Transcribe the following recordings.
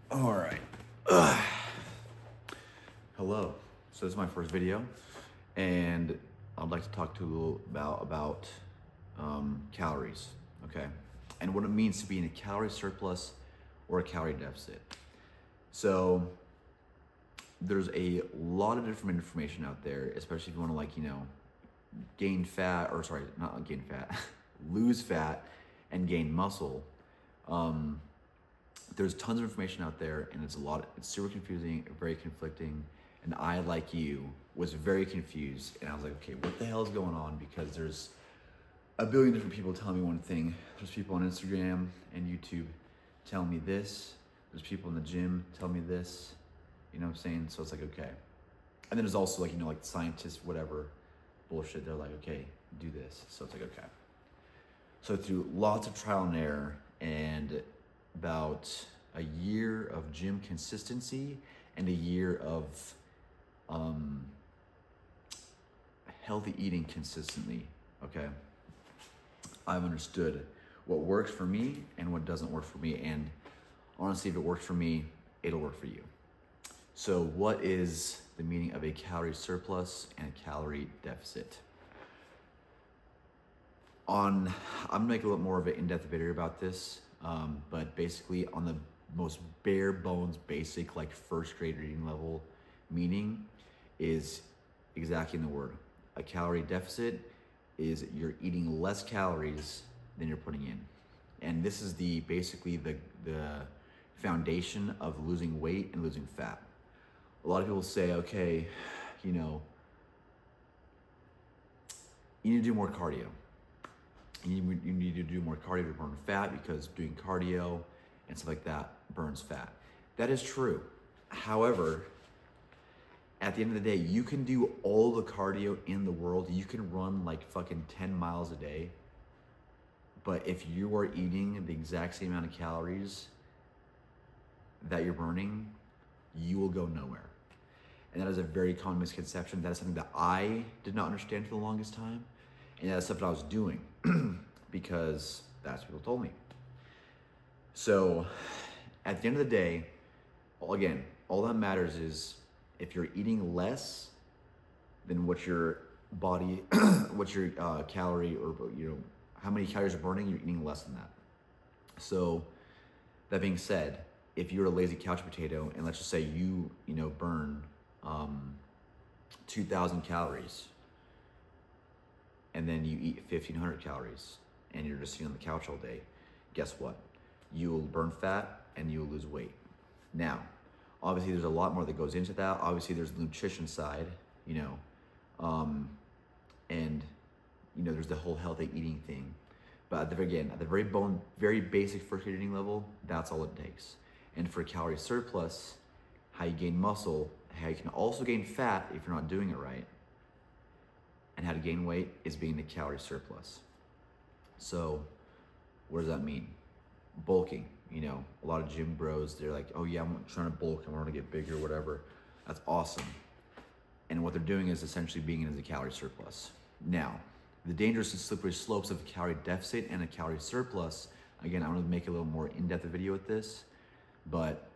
All right. Hello. So this is my first video, and I'd like to talk to you a little about calories, okay, and what it means to be in a calorie surplus or a calorie deficit. So there's a lot of different information out there, especially if you want to gain fat, or sorry, not gain fat, lose fat and gain muscle. Um, there's tons of information out there, and it's super confusing, very conflicting, and I, like you, was very confused, and I was like, okay, what the hell is going on? Because there's a billion different people telling me one thing. There's people on Instagram and YouTube telling me this. There's people in the gym telling me this. You know what I'm saying? So it's like, okay. And then there's also like scientists, whatever bullshit. They're like, okay, do this. So it's like, okay. So through lots of trial and error and about a year of gym consistency and a year of healthy eating consistently, okay, I've understood what works for me and what doesn't work for me. And honestly, if it works for me, it'll work for you. So what is the meaning of a calorie surplus and a calorie deficit? I'm gonna make a little more of an in-depth video about this, but basically on the most bare bones, basic, like first grade reading level meaning is exactly in the word. A calorie deficit is you're eating less calories than you're putting in. And this is basically the foundation of losing weight and losing fat. A lot of people say, okay, you need to do more cardio. You need to do more cardio to burn fat, because doing cardio and stuff like that burns fat. That is true. However, at the end of the day, you can do all the cardio in the world. You can run like fucking 10 miles a day. But if you are eating the exact same amount of calories that you're burning, you will go nowhere. And that is a very common misconception. That is something that I did not understand for the longest time. And that's stuff that I was doing because that's what people told me. So at the end of the day, again, all that matters is if you're eating less than what your body, what your calorie, or how many calories you're burning, you're eating less than that. So that being said, if you're a lazy couch potato, and let's just say you burn 2,000 calories, and then you eat 1,500 calories, and you're just sitting on the couch all day, guess what? You will burn fat and you will lose weight. Now, obviously there's a lot more that goes into that. Obviously there's the nutrition side, and there's the whole healthy eating thing. But at the very basic first grade eating level, that's all it takes. And for calorie surplus, how you gain muscle, how you can also gain fat if you're not doing it right, and how to gain weight is being the calorie surplus. So what does that mean? Bulking. A lot of gym bros, they're like, oh yeah, I'm trying to bulk, I want to get bigger, whatever. That's awesome. And what they're doing is essentially being in a calorie surplus. Now, the dangerous and slippery slopes of a calorie deficit and a calorie surplus, again, I'm going to make a little more in-depth video with this, but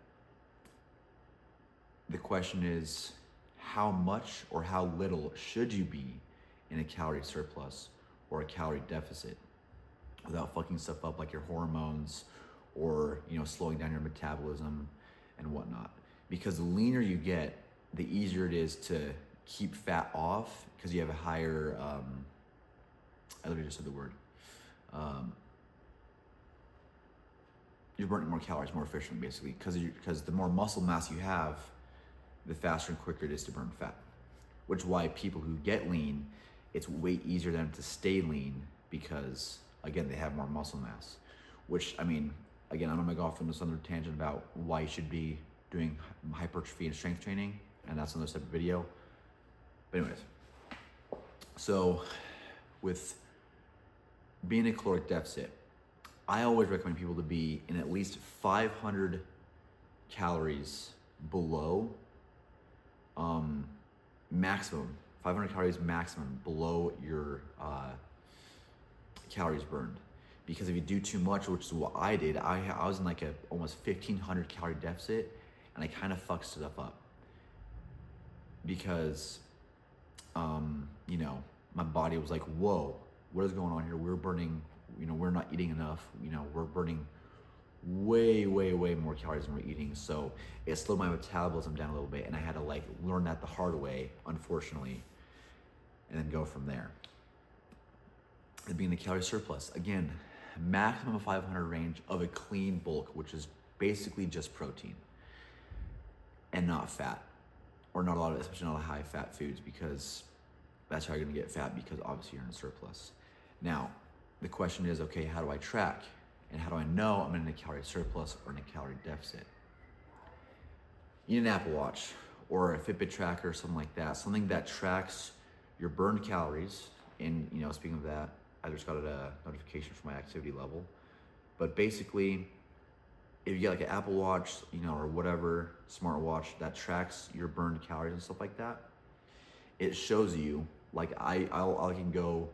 the question is, how much or how little should you be in a calorie surplus or a calorie deficit without fucking stuff up like your hormones or slowing down your metabolism and whatnot? Because the leaner you get, the easier it is to keep fat off, because you have a higher I literally just said the word, you're burning more calories more efficiently, basically, because the more muscle mass you have, the faster and quicker it is to burn fat. Which is why people who get lean, it's way easier than to stay lean, because again, they have more muscle mass. Which, I mean, again, I'm gonna go off on this other tangent about why you should be doing hypertrophy and strength training, and that's another separate video. But anyways, so with being a caloric deficit, I always recommend people to be in at least 500 calories below maximum, 500 calories maximum below your calories burned. Because if you do too much, which is what I did, I was in like a almost 1,500 calorie deficit, and I kind of fucked stuff up because, you know, my body was like, whoa, what is going on here? We're burning, you know, we're not eating enough. You know, we're burning way more calories than we're eating. So it slowed my metabolism down a little bit, and I had to like learn that the hard way, unfortunately, and then go from there. And being the calorie surplus, again, maximum of 500 range of a clean bulk, which is basically just protein and not fat, or not a lot of, especially not a high fat foods, because that's how you're gonna get fat, because obviously you're in a surplus. Now, the question is, okay, how do I track? And how do I know I'm in a calorie surplus or in a calorie deficit? You need an Apple Watch or a Fitbit tracker or something like that, something that tracks your burned calories. And, you know, speaking of that, I just got a notification for my activity level. But basically, if you get like an Apple Watch, you know, or whatever smartwatch that tracks your burned calories and stuff like that, it shows you, like I can go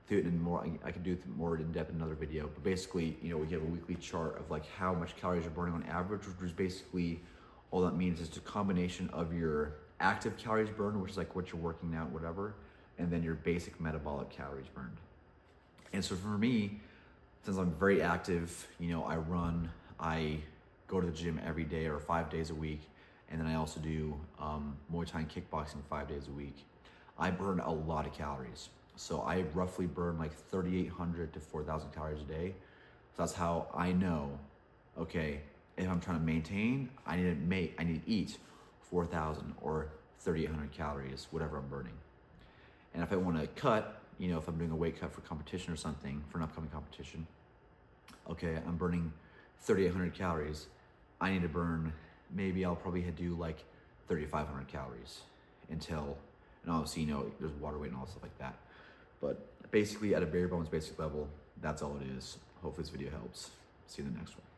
through it in more, I can do it more in depth in another video, but basically, you know, we have a weekly chart of like how much calories you're burning on average, which is basically, all that means is a combination of your active calories burned, which is like what you're working out, whatever, and then your basic metabolic calories burned. And so for me, since I'm very active, you know, I run, I go to the gym every day or 5 days a week, and then I also do Muay Thai and kickboxing 5 days a week. I burn a lot of calories. So I roughly burn like 3,800 to 4,000 calories a day. So that's how I know, okay, if I'm trying to maintain, I need to eat 4,000 or 3,800 calories, whatever I'm burning. And if I want to cut, you know, if I'm doing a weight cut for competition or something, for an upcoming competition, okay, I'm burning 3,800 calories. I need to burn, maybe I'll probably do like 3,500 calories until, and obviously, you know, there's water weight and all stuff like that. But basically at a bare bones basic level, that's all it is. Hopefully this video helps. See you in the next one.